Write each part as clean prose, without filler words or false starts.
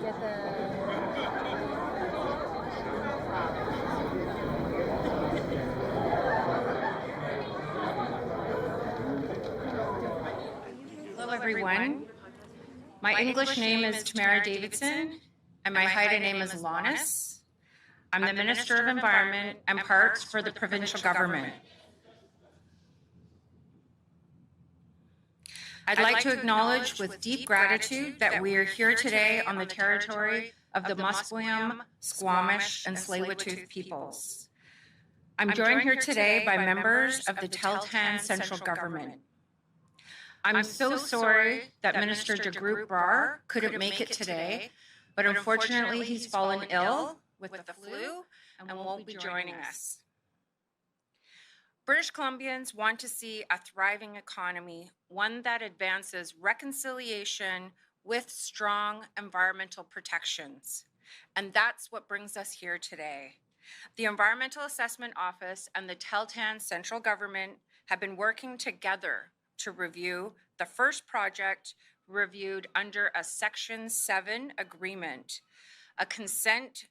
Get the... Hello, everyone. My English name is Tamara Davidson, and my Haida name is Lonis. I'm the Minister of Environment and Parks for the provincial government. I'd like to acknowledge with deep gratitude that we are here today on the territory of the Musqueam, Squamish, and Tsleil-Waututh peoples. I'm joined here today by members of the Tahltan Central Government. I'm so sorry that Minister DeGroot Brar couldn't make it today, but unfortunately he's fallen ill with the flu and won't be joining us. British Columbians want to see a thriving economy, one that advances reconciliation with strong environmental protections. And that's what brings us here today. The Environmental Assessment Office and the Tahltan Central Government have been working together to review the first project reviewed under a Section 7 agreement, a consent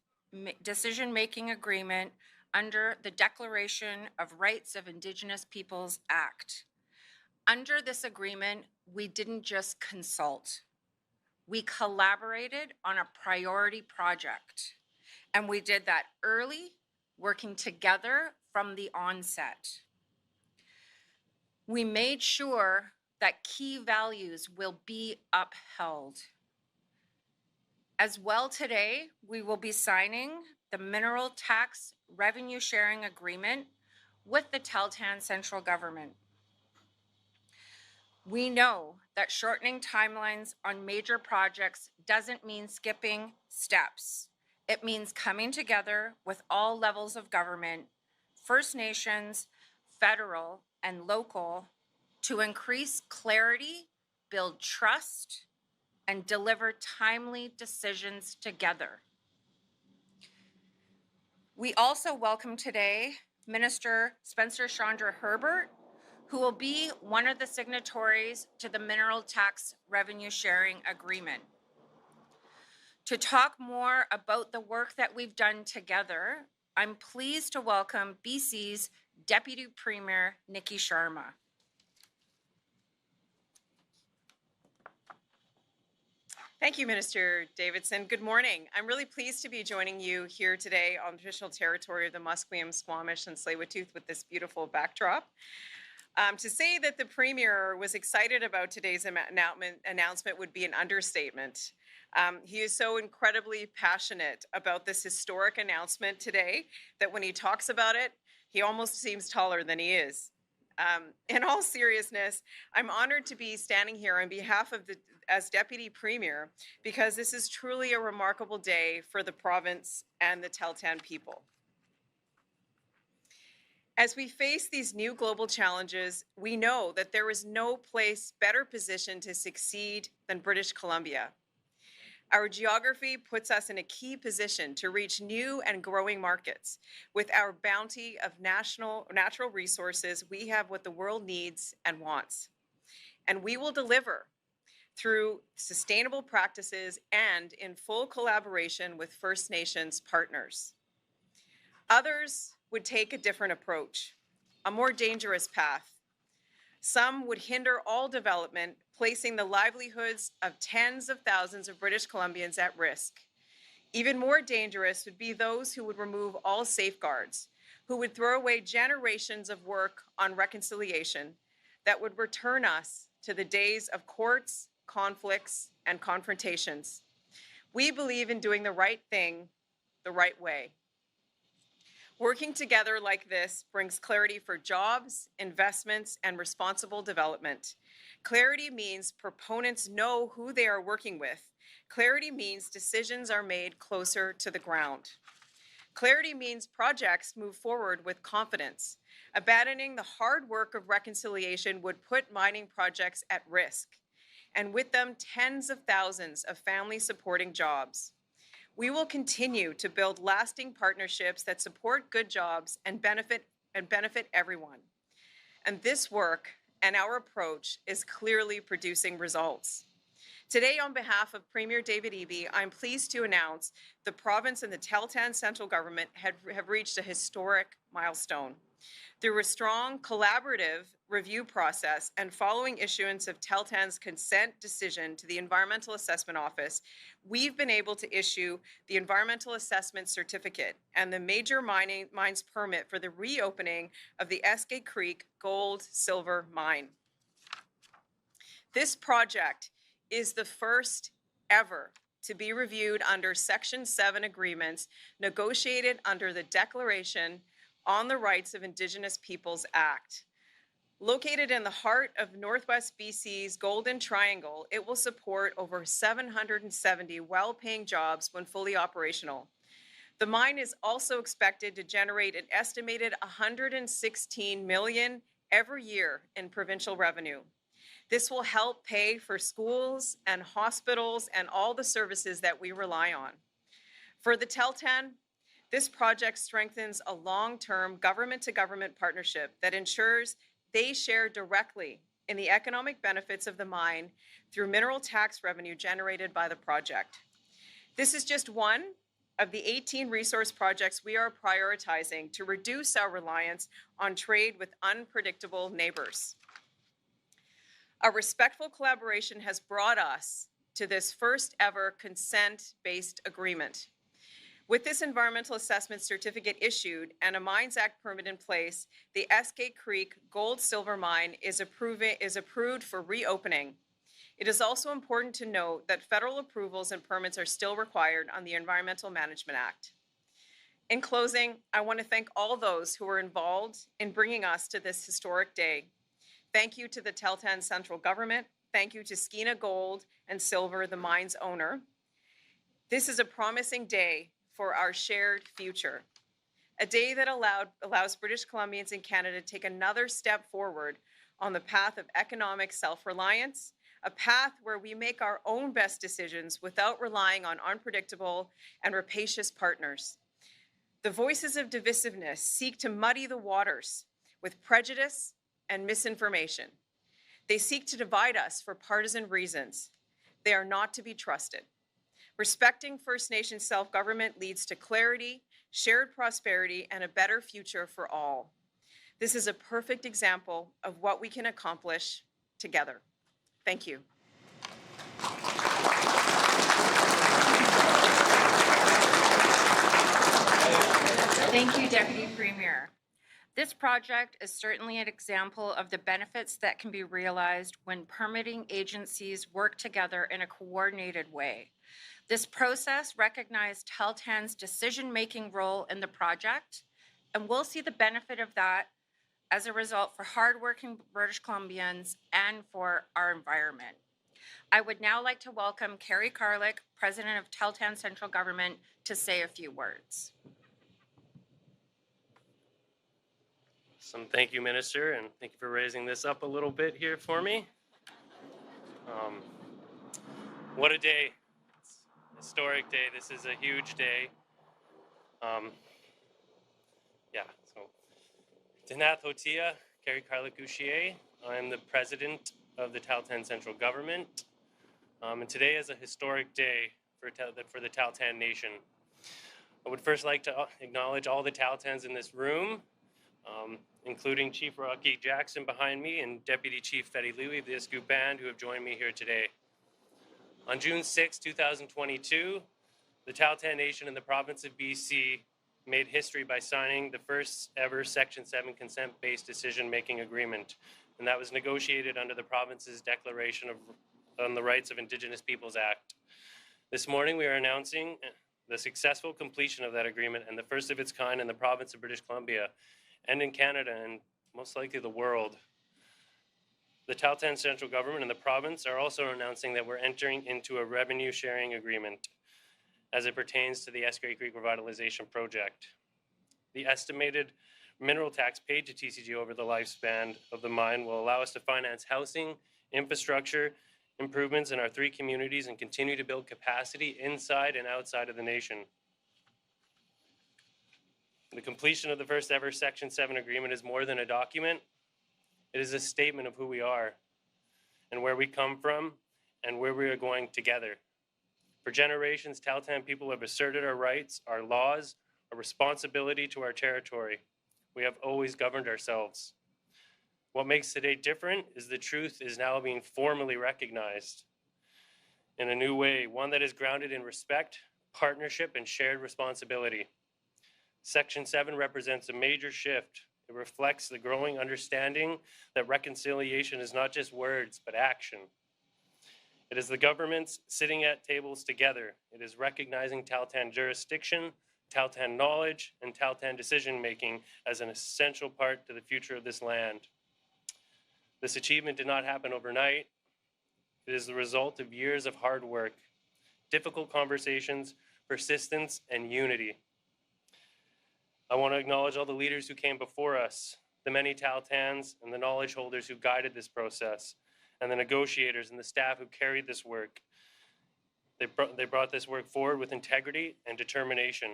decision-making agreement under the Declaration of Rights of Indigenous Peoples Act. Under this agreement, we didn't just consult. We collaborated on a priority project, and we did that early, working together from the onset. We made sure that key values will be upheld. As well today, we will be signing the Mineral Tax Revenue Sharing Agreement with the Tahltan Central Government. We know that shortening timelines on major projects doesn't mean skipping steps. It means coming together with all levels of government, First Nations, federal, and local, to increase clarity, build trust, and deliver timely decisions together. We also welcome today Minister Spencer Chandra Herbert, who will be one of the signatories to the Mineral Tax Revenue Sharing Agreement. To talk more about the work that we've done together, I'm pleased to welcome BC's Deputy Premier, Nikki Sharma. Thank you, Minister Davidson. Good morning. I'm really pleased to be joining you here today on the traditional territory of the Musqueam, Squamish, and Tsleil-Waututh with this beautiful backdrop. To say that the Premier was excited about today's announcement would be an understatement. He is so incredibly passionate about this historic announcement today that when he talks about it, he almost seems taller than he is. In all seriousness, I'm honored to be standing here on behalf of as Deputy Premier, because this is truly a remarkable day for the province and the Tahltan people. As we face these new global challenges, we know that there is no place better positioned to succeed than British Columbia. Our geography puts us in a key position to reach new and growing markets. With our bounty of natural resources, we have what the world needs and wants. And we will deliver through sustainable practices and in full collaboration with First Nations partners. Others would take a different approach, a more dangerous path. Some would hinder all development, placing the livelihoods of tens of thousands of British Columbians at risk. Even more dangerous would be those who would remove all safeguards, who would throw away generations of work on reconciliation that would return us to the days of courts, conflicts, and confrontations. We believe in doing the right thing the right way. Working together like this brings clarity for jobs, investments, and responsible development. Clarity means proponents know who they are working with. Clarity means decisions are made closer to the ground. Clarity means projects move forward with confidence. Abandoning the hard work of reconciliation would put mining projects at risk, and with them tens of thousands of family-supporting jobs. We will continue to build lasting partnerships that support good jobs and benefit everyone. And this work and our approach is clearly producing results. Today, on behalf of Premier David Eby, I'm pleased to announce the province and the Tahltan central government have reached a historic milestone. Through a strong collaborative review process and following issuance of Tahltan's consent decision to the Environmental Assessment Office, we've been able to issue the Environmental Assessment Certificate and the Major Mines Permit for the reopening of the Eskay Creek gold-silver mine. This project is the first ever to be reviewed under Section 7 agreements negotiated under the Declaration on the Rights of Indigenous Peoples Act. Located in the heart of Northwest BC's Golden Triangle, it will support over 770 well-paying jobs when fully operational. The mine is also expected to generate an estimated $116 million every year in provincial revenue. This will help pay for schools and hospitals and all the services that we rely on. For the Tahltan, this project strengthens a long-term government-to-government partnership that ensures they share directly in the economic benefits of the mine through mineral tax revenue generated by the project. This is just one of the 18 resource projects we are prioritizing to reduce our reliance on trade with unpredictable neighbors. Our respectful collaboration has brought us to this first ever consent-based agreement. With this environmental assessment certificate issued and a Mines Act permit in place, the Eskay Creek gold-silver mine is approved for reopening. It is also important to note that federal approvals and permits are still required on the Environmental Management Act. In closing, I want to thank all those who were involved in bringing us to this historic day. Thank you to the Tahltan central government. Thank you to Skeena Gold and Silver, the mine's owner. This is a promising day for our shared future. A day that allows British Columbians and Canada to take another step forward on the path of economic self-reliance, a path where we make our own best decisions without relying on unpredictable and rapacious partners. The voices of divisiveness seek to muddy the waters with prejudice and misinformation. They seek to divide us for partisan reasons. They are not to be trusted. Respecting First Nation self-government leads to clarity, shared prosperity, and a better future for all. This is a perfect example of what we can accomplish together. Thank you. Thank you, Deputy Premier. This project is certainly an example of the benefits that can be realized when permitting agencies work together in a coordinated way. This process recognized Tahltan's decision-making role in the project, and we'll see the benefit of that as a result for hardworking British Columbians and for our environment. I would now like to welcome Carrie Carlick, President of Tahltan Central Government, to say a few words. Thank you, Minister, and thank you for raising this up a little bit here for me. What a day. It's a historic day. This is a huge day. Tanath Hotia, Carrie Carlick Gouchier. I'm the President of the Tahltan Central Government. And today is a historic day for the Tahltan Nation. I would first like to acknowledge all the Tahltans in this room, including Chief Rocky Jackson behind me and Deputy Chief Fetty Louie of the Eskay Band, who have joined me here today. On June 6, 2022, the Tahltan Nation in the province of BC made history by signing the first ever Section 7 consent-based decision-making agreement, and that was negotiated under the province's Declaration on the Rights of Indigenous Peoples Act. This morning, we are announcing the successful completion of that agreement and the first of its kind in the province of British Columbia and in Canada and most likely the world. The Tahltan Central Government and the province are also announcing that we're entering into a revenue sharing agreement as it pertains to the Eskay Creek revitalization project. The estimated mineral tax paid to TCG over the lifespan of the mine will allow us to finance housing, infrastructure, improvements in our 3 communities and continue to build capacity inside and outside of the nation. The completion of the first ever Section 7 agreement is more than a document. It is a statement of who we are and where we come from and where we are going together. For generations, Tahltan people have asserted our rights, our laws, our responsibility to our territory. We have always governed ourselves. What makes today different is the truth is now being formally recognized in a new way, one that is grounded in respect, partnership, and shared responsibility. Section 7 represents a major shift. It reflects the growing understanding that reconciliation is not just words, but action. It is the governments sitting at tables together. It is recognizing Tahltan jurisdiction, Tahltan knowledge, and Tahltan decision-making as an essential part to the future of this land. This achievement did not happen overnight. It is the result of years of hard work, difficult conversations, persistence, and unity. I want to acknowledge all the leaders who came before us, the many Tahltans and the knowledge holders who guided this process, and the negotiators and the staff who carried this work. They brought this work forward with integrity and determination.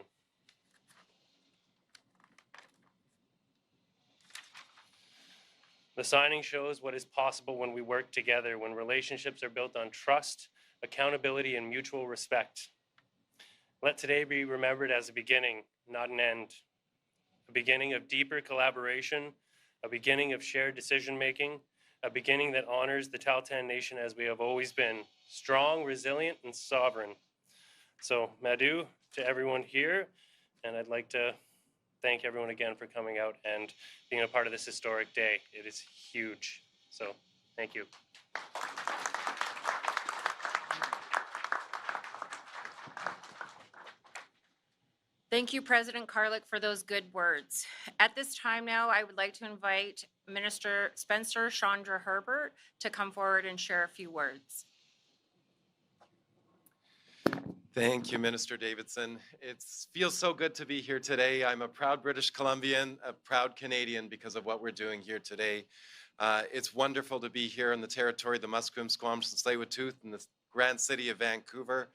The signing shows what is possible when we work together, when relationships are built on trust, accountability, and mutual respect. Let today be remembered as a beginning, not an end. A beginning of deeper collaboration, a beginning of shared decision-making, a beginning that honors the Tahltan Nation as we have always been, strong, resilient, and sovereign. So, Madhu to everyone here, and I'd like to thank everyone again for coming out and being a part of this historic day. It is huge. So, thank you. Thank you, President Carlick, for those good words. At this time now, I would like to invite Minister Spencer Chandra Herbert to come forward and share a few words. Thank you, Minister Davidson. It feels so good to be here today. I'm a proud British Columbian, a proud Canadian because of what we're doing here today. It's wonderful to be here in the territory of the Musqueam, Squamish, and Tsleil-Waututh in the grand city of Vancouver.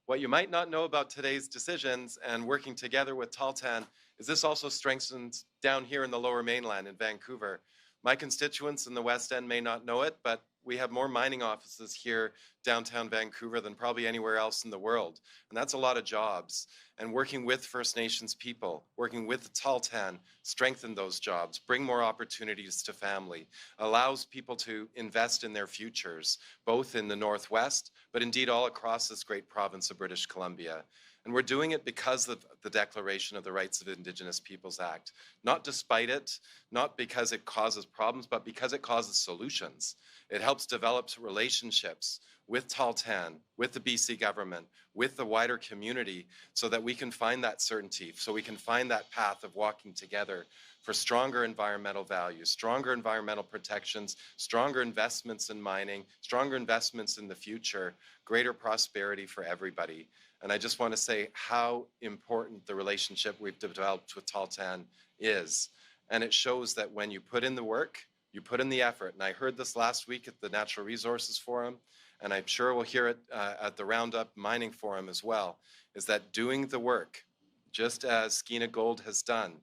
What you might not know about today's decisions and working together with Tahltan is this also strengthens down here in the Lower Mainland in Vancouver. My constituents in the West End may not know it, but we have more mining offices here downtown Vancouver than probably anywhere else in the world. And that's a lot of jobs. And working with First Nations people, working with Tahltan, strengthen those jobs, bring more opportunities to family, allows people to invest in their futures, both in the Northwest, but indeed all across this great province of British Columbia. And we're doing it because of the Declaration of the Rights of Indigenous Peoples Act. Not despite it, not because it causes problems, but because it causes solutions. It helps develop relationships with Tahltan, with the BC government, with the wider community, so that we can find that certainty, so we can find that path of walking together for stronger environmental values, stronger environmental protections, stronger investments in mining, stronger investments in the future, greater prosperity for everybody. And I just want to say how important the relationship we've developed with Tahltan is. And it shows that when you put in the work, you put in the effort. And I heard this last week at the Natural Resources Forum, and I'm sure we'll hear it at the Roundup Mining Forum as well, is that doing the work, just as Skeena Gold has done,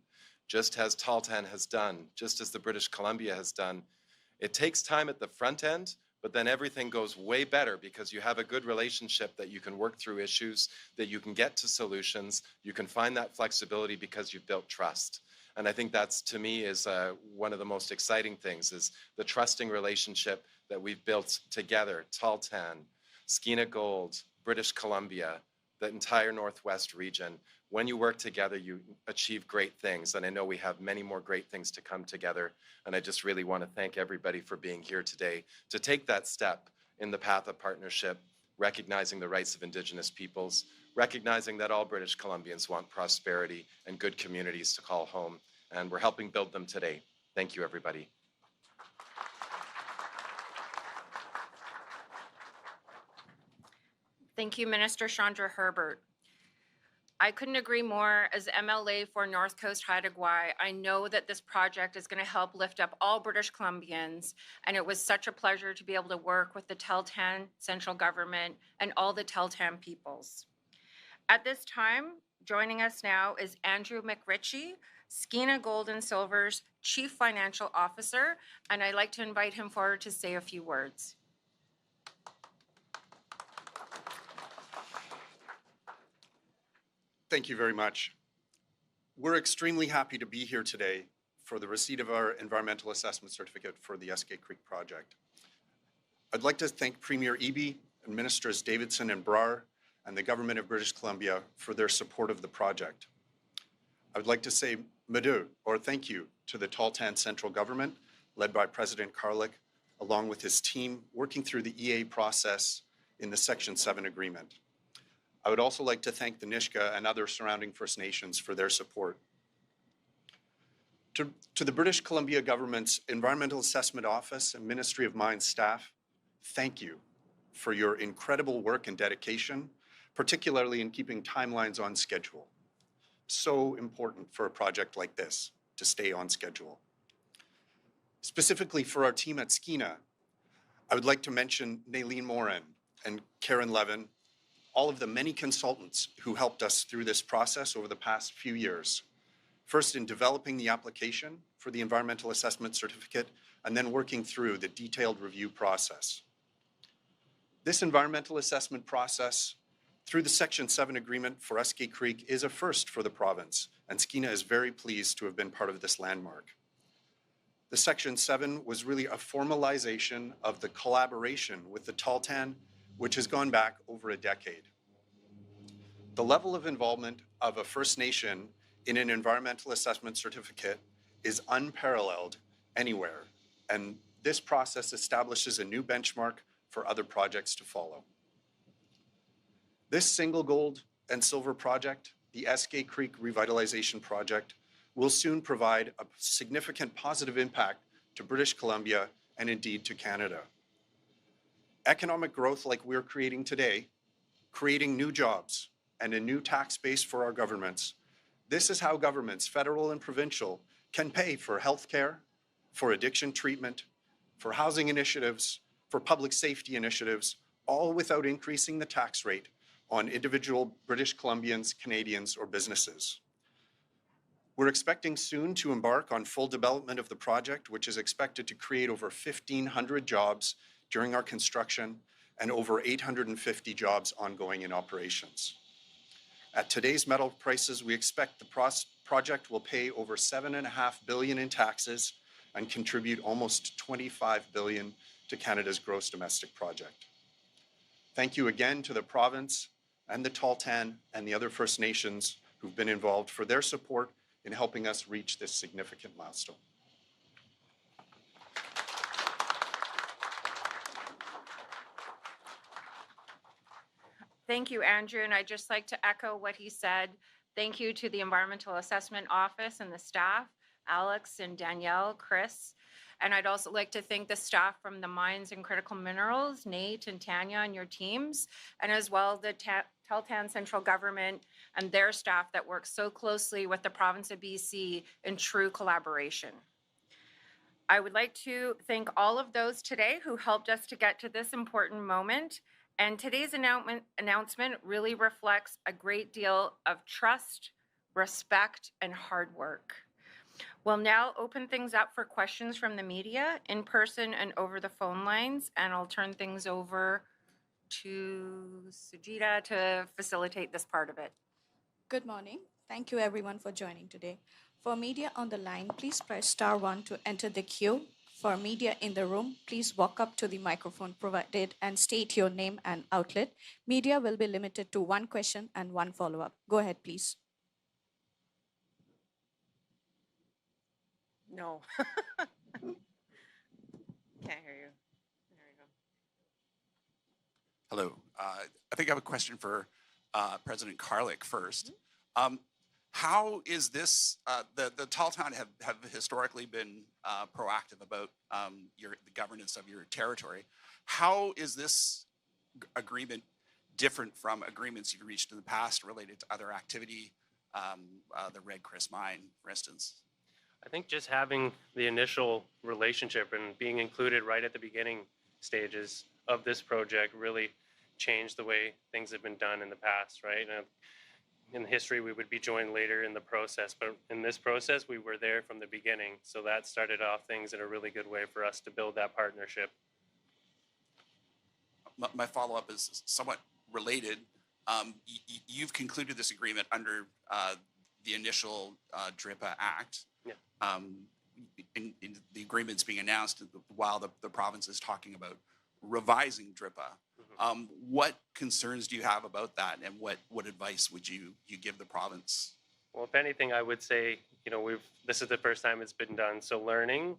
just as Tahltan has done, just as the British Columbia has done, it takes time at the front end, but then everything goes way better because you have a good relationship that you can work through issues, that you can get to solutions, you can find that flexibility because you've built trust. And I think that's, to me, is one of the most exciting things, is the trusting relationship that we've built together, Tahltan, Skeena Gold, British Columbia, the entire Northwest region. When you work together, you achieve great things. And I know we have many more great things to come together. And I just really want to thank everybody for being here today to take that step in the path of partnership, recognizing the rights of Indigenous peoples, recognizing that all British Columbians want prosperity and good communities to call home. And we're helping build them today. Thank you, everybody. Thank you, Minister Chandra Herbert. I couldn't agree more. As MLA for North Coast Haida Gwaii, I know that this project is going to help lift up all British Columbians, and it was such a pleasure to be able to work with the Tahltan central government and all the Tahltan peoples. At this time, joining us now is Andrew McRitchie, Skeena Gold and Silver's Chief Financial Officer, and I'd like to invite him forward to say a few words. Thank you very much. We're extremely happy to be here today for the receipt of our environmental assessment certificate for the Eskay Creek project. I'd like to thank Premier Eby and Ministers Davidson and Brar and the Government of British Columbia for their support of the project. I would like to say Madu, or thank you, to the Tahltan Central Government, led by President Karlik, along with his team, working through the EA process in the Section 7 agreement. I would also like to thank the Nisga'a and other surrounding First Nations for their support. To the British Columbia Government's Environmental Assessment Office and Ministry of Mines staff, thank you for your incredible work and dedication, particularly in keeping timelines on schedule. So important for a project like this to stay on schedule. Specifically for our team at Skeena, I would like to mention Naylene Morin and Karen Levin, all of the many consultants who helped us through this process over the past few years. First in developing the application for the environmental assessment certificate, and then working through the detailed review process. This environmental assessment process through the Section 7 agreement for Eskay Creek is a first for the province, and Skeena is very pleased to have been part of this landmark. The Section 7 was really a formalization of the collaboration with the Tahltan, which has gone back over a decade. The level of involvement of a First Nation in an environmental assessment certificate is unparalleled anywhere, and this process establishes a new benchmark for other projects to follow. This single gold and silver project, the Eskay Creek Revitalization Project, will soon provide a significant positive impact to British Columbia and indeed to Canada. Economic growth like we're creating today, creating new jobs and a new tax base for our governments, this is how governments, federal and provincial, can pay for healthcare, for addiction treatment, for housing initiatives, for public safety initiatives, all without increasing the tax rate on individual British Columbians, Canadians, or businesses. We're expecting soon to embark on full development of the project, which is expected to create over 1,500 jobs during our construction and over 850 jobs ongoing in operations. At today's metal prices, we expect the project will pay over $7.5 billion in taxes and contribute almost $25 billion to Canada's gross domestic product. Thank you again to the province and the Tahltan and the other First Nations who've been involved for their support in helping us reach this significant milestone. Thank you, Andrew, and I'd just like to echo what he said. Thank you to the Environmental Assessment Office and the staff, Alex and Danielle, Chris. And I'd also like to thank the staff from the Mines and Critical Minerals, Nate and Tanya and your teams, and as well the Tahltan Central Government and their staff that work so closely with the province of BC in true collaboration. I would like to thank all of those today who helped us to get to this important moment. And today's announcement really reflects a great deal of trust, respect, and hard work. We'll now open things up for questions from the media in person and over the phone lines, and I'll turn things over to Sujita to facilitate this part of it. Good morning. Thank you everyone for joining today. For media on the line, please press *1 to enter the queue. For media in the room, please walk up to the microphone provided and state your name and outlet. Media will be limited to one question and one follow-up. Go ahead, please. No. Can't hear you. There we go. Hello. I think I have a question for President Karlik first. How is this, the Tahltan have historically been proactive about the governance of your territory. How is this agreement different from agreements you've reached in the past related to other activity, the Red Chris mine, for instance? I think just having the initial relationship and being included right at the beginning stages of this project really changed the way things have been done in the past, right? In history, we would be joined later in the process, but in this process, we were there from the beginning. So that started off things in a really good way for us to build that partnership. My follow-up is somewhat related. You've concluded this agreement under the initial DRIPA Act. Yeah. In the agreement's being announced while the province is talking about revising DRIPA. What concerns do you have about that, and what advice would you give the province? Well, if anything, I would say, this is the first time it's been done. So learning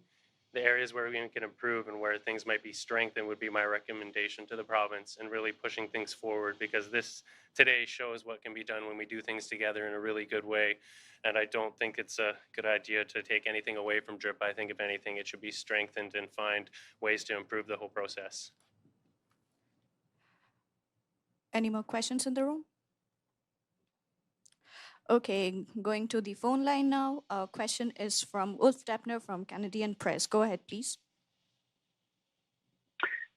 the areas where we can improve and where things might be strengthened would be my recommendation to the province, and really pushing things forward, because this today shows what can be done when we do things together in a really good way. And I don't think it's a good idea to take anything away from DRIPA. I think if anything, it should be strengthened and find ways to improve the whole process. Any more questions in the room? Okay, going to the phone line now. Our question is from Ulf Dapner from Canadian Press. Go ahead, please.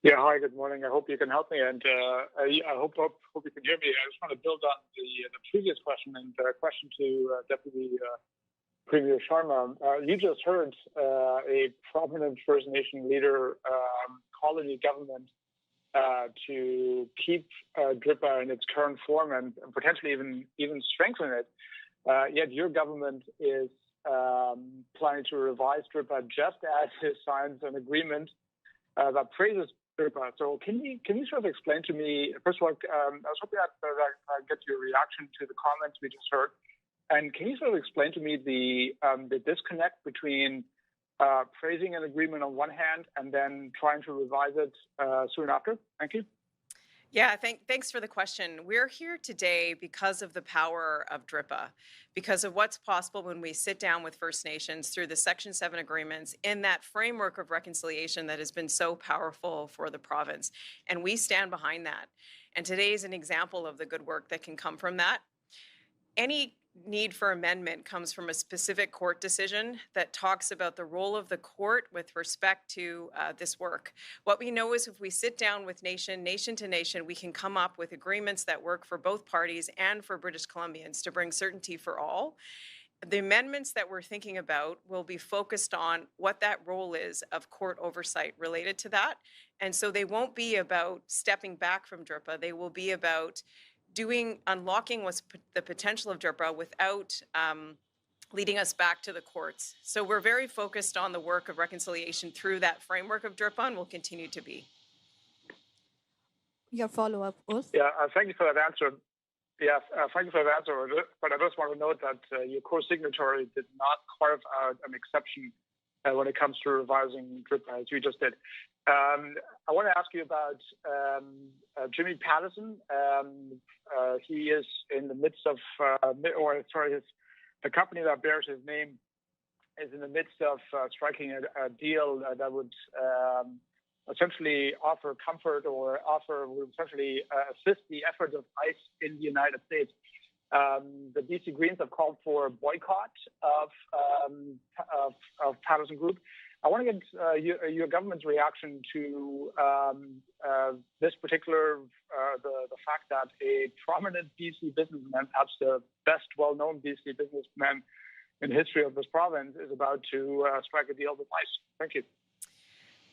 Yeah, hi, good morning. I hope you can help me, and I hope you can hear me. I just want to build on the previous question and question to Deputy Premier Sharma. You just heard a prominent First Nation leader calling the government to keep DRIPA in its current form and potentially even strengthen it. Yet your government is planning to revise DRIPA just as it signs an agreement that praises DRIPA. So can you sort of explain to me, first of all, I was hoping I'd get your reaction to the comments we just heard. And can you sort of explain to me the disconnect between praising an agreement on one hand and then trying to revise it soon after? Thank you. Yeah, thanks for the question. We're here today because of the power of DRIPA, because of what's possible when we sit down with First Nations through the Section 7 agreements in that framework of reconciliation that has been so powerful for the province. And we stand behind that. And today is an example of the good work that can come from that. Any need for amendment comes from a specific court decision that talks about the role of the court with respect to this work. What we know is if we sit down with nation to nation, we can come up with agreements that work for both parties and for British Columbians to bring certainty for all. The amendments that we're thinking about will be focused on what that role is of court oversight related to that. And so they won't be about stepping back from DRIPA. They will be about unlocking what's the potential of DRIPA without leading us back to the courts. So we're very focused on the work of reconciliation through that framework of DRIPA, and will continue to be. Your follow-up, Ulf? Yeah, thank you for that answer. Yes, thank you for that answer. But I just want to note that your co-signatory did not carve out an exception when it comes to revising DRIPA, as you just did. I want to ask you about Jimmy Patterson. He is in the midst of, the company that bears his name is in the midst of striking a deal that would essentially offer comfort or would essentially assist the efforts of ICE in the United States. The BC Greens have called for a boycott of Patterson Group. I want to get your government's reaction to this particular, the fact that a prominent BC businessman, perhaps the best well-known BC businessman in the history of this province, is about to strike a deal with ICE. Thank you.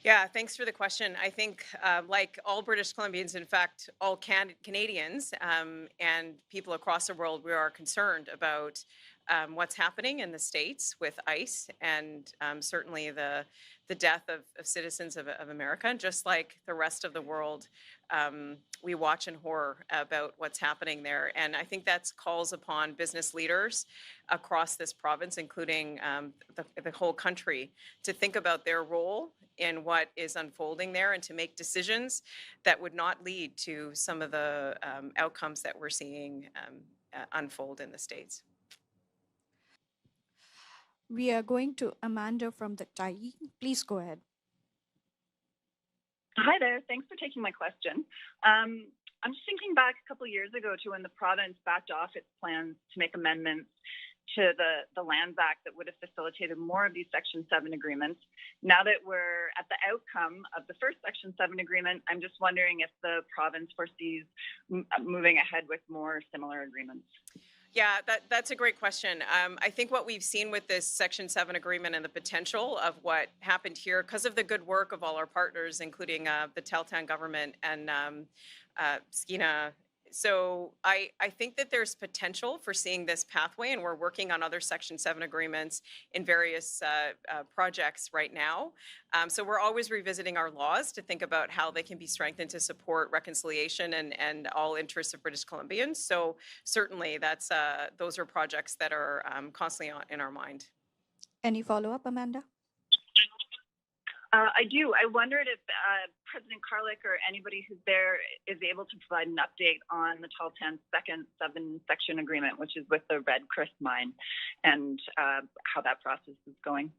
Yeah, thanks for the question. I think like all British Columbians, in fact, all Canadians and people across the world, we are concerned about what's happening in the States with ICE and certainly the death of citizens of America. And just like the rest of the world, we watch in horror about what's happening there. And I think that calls upon business leaders across this province, including the whole country, to think about their role in what is unfolding there and to make decisions that would not lead to some of the outcomes that we're seeing unfold in the States. We are going to Amanda from the Tyee. Please go ahead. Hi there. Thanks for taking my question. I'm just thinking back a couple of years ago to when the province backed off its plans to make amendments to the Lands Act that would have facilitated more of these Section 7 agreements. Now that we're at the outcome of the first Section 7 agreement, I'm just wondering if the province foresees moving ahead with more similar agreements. Yeah, that's a great question. I think what we've seen with this Section 7 agreement and the potential of what happened here, because of the good work of all our partners, including the Tahltan government and Skeena So I think that there's potential for seeing this pathway, and we're working on other Section 7 agreements in various projects right now. So we're always revisiting our laws to think about how they can be strengthened to support reconciliation and all interests of British Columbians. So certainly those are projects that are constantly in our mind. Any follow-up, Amanda? I do. I wondered if President Karlik or anybody who's there is able to provide an update on the Tahltan second 7-section agreement, which is with the Red Chris mine, and how that process is going.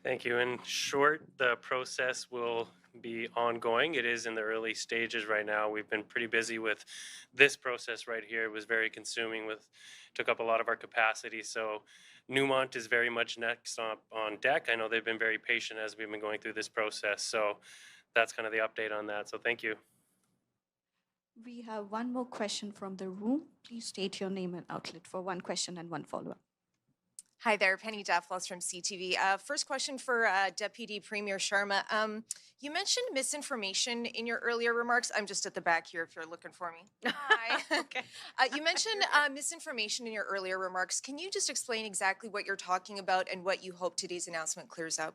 Thank you. In short, the process will be ongoing. It is in the early stages right now. We've been pretty busy with this process right here. It was very consuming, took up a lot of our capacity. So Newmont is very much next on deck. I know they've been very patient as we've been going through this process. So that's kind of the update on that. So thank you. We have one more question from the room. Please state your name and outlet for one question and one follow-up. Hi there, Penny Dafflos from CTV. First question for Deputy Premier Sharma. You mentioned misinformation in your earlier remarks. I'm just at the back here if you're looking for me. Hi. Okay. You mentioned misinformation in your earlier remarks. Can you just explain exactly what you're talking about and what you hope today's announcement clears up?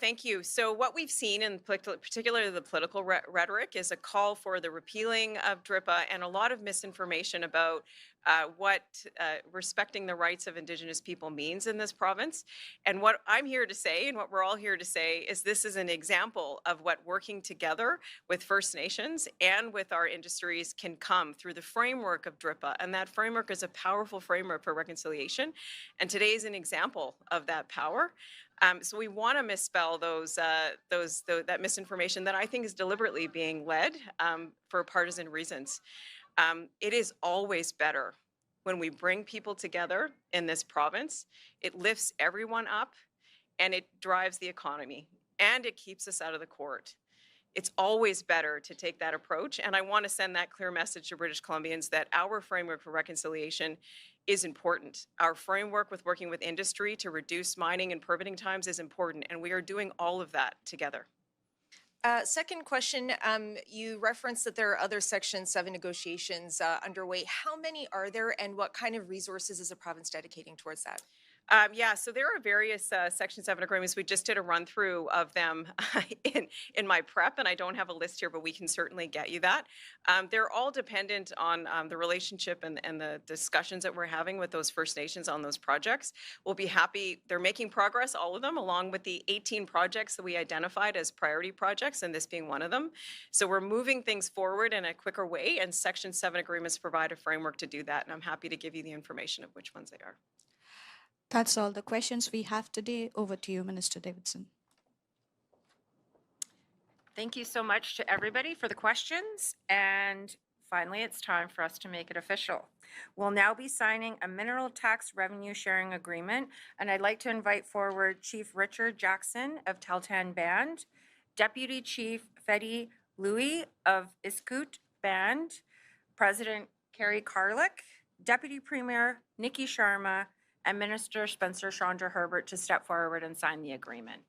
Thank you. So what we've seen, in particularly the political rhetoric, is a call for the repealing of DRIPA and a lot of misinformation about what respecting the rights of Indigenous people means in this province. And what I'm here to say, and what we're all here to say, is this is an example of what working together with First Nations and with our industries can come through the framework of DRIPA. And that framework is a powerful framework for reconciliation. And today is an example of that power. So we want to misspell that misinformation that I think is deliberately being led for partisan reasons. It is always better when we bring people together in this province. It lifts everyone up, and it drives the economy, and it keeps us out of the court. It's always better to take that approach, and I want to send that clear message to British Columbians that our framework for reconciliation is important. Our framework with working with industry to reduce mining and permitting times is important, and we are doing all of that together. Second question, you referenced that there are other Section 7 negotiations underway. How many are there, and what kind of resources is the province dedicating towards that? Yeah, so there are various Section 7 agreements. We just did a run through of them in my prep, and I don't have a list here, but we can certainly get you that. They're all dependent on the relationship and the discussions that we're having with those First Nations on those projects. We'll be happy. They're making progress, all of them, along with the 18 projects that we identified as priority projects, and this being one of them. So we're moving things forward in a quicker way, and Section 7 agreements provide a framework to do that, and I'm happy to give you the information of which ones they are. That's all the questions we have today. Over to you, Minister Davidson. Thank you so much to everybody for the questions. And finally, it's time for us to make it official. We'll now be signing a mineral tax revenue sharing agreement. And I'd like to invite forward Chief Richard Jackson of Tahltan Band, Deputy Chief Fedi Louis of Iskoot Band, President Kerry Karlik, Deputy Premier Nikki Sharma, and Minister Spencer Chandra Herbert to step forward and sign the agreement.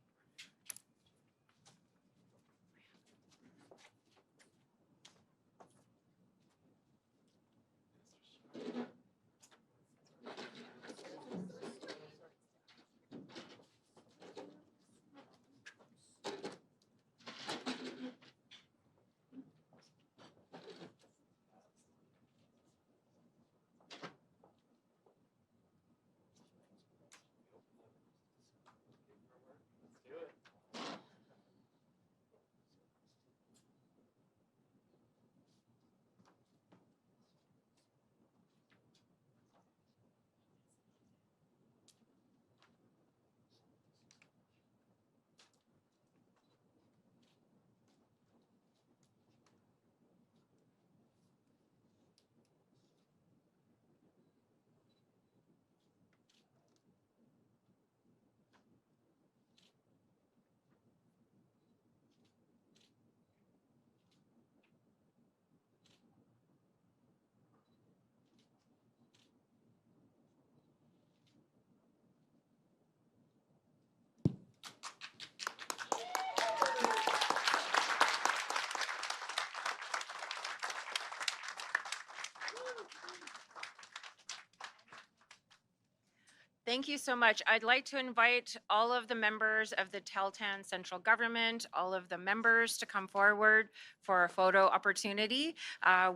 Thank you so much. I'd like to invite all of the members of the Tahltan Central Government, all of the members to come forward for a photo opportunity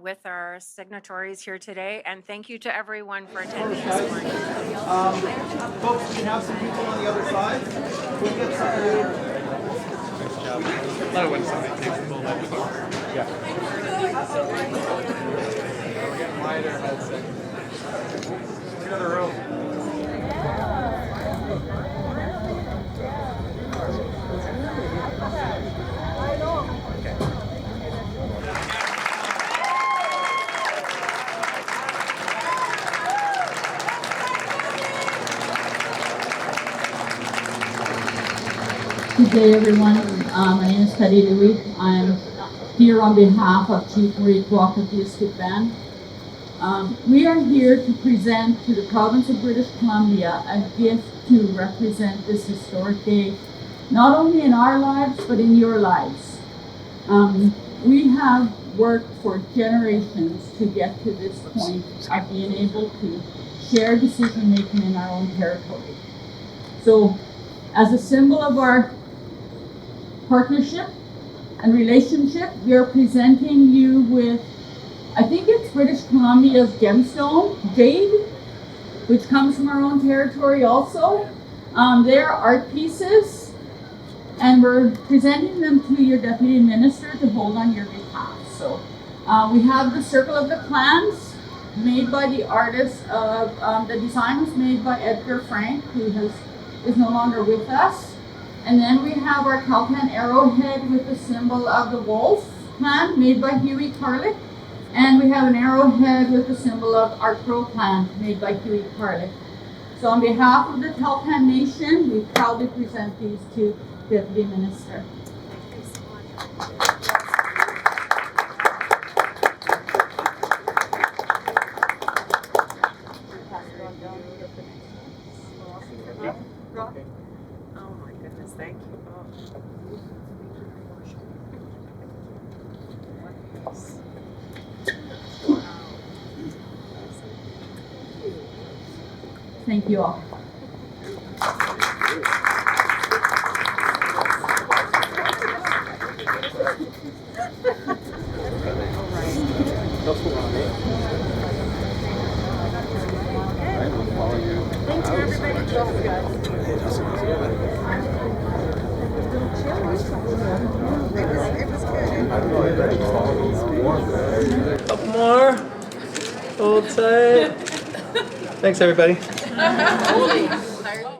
with our signatories here today. And thank you to everyone for attending this morning. Folks, we have some people on the other side. We'll get started. Love when somebody takes the moment. Yeah. We're getting wider heads. Another row. Good day, everyone. My name is Patty Dewey. I'm here on behalf of Chief Marie Kwok of the Eskay Band. We are here to present to the province of British Columbia a gift to represent this historic day, not only in our lives, but in your lives. We have worked for generations to get to this point of being able to share decision making in our own territory. So, as a symbol of our partnership and relationship, we are presenting you with, I think it's British Columbia's gemstone, jade, which comes from our own territory also. They're art pieces, and we're presenting them to your Deputy Minister to hold on your behalf. So we have the Circle of the Clans, made by the artist of, the design was made by Edgar Frank, who is no longer with us. And then we have our Tahltan arrowhead with the symbol of the wolf clan, made by Huey Carlick. And we have an arrowhead with the symbol of our Crow clan, made by Huey Carlick. So on behalf of the Tahltan Nation, we proudly present these to Deputy Minister. Thank you all. Couple more. Hold tight. Thanks, everybody.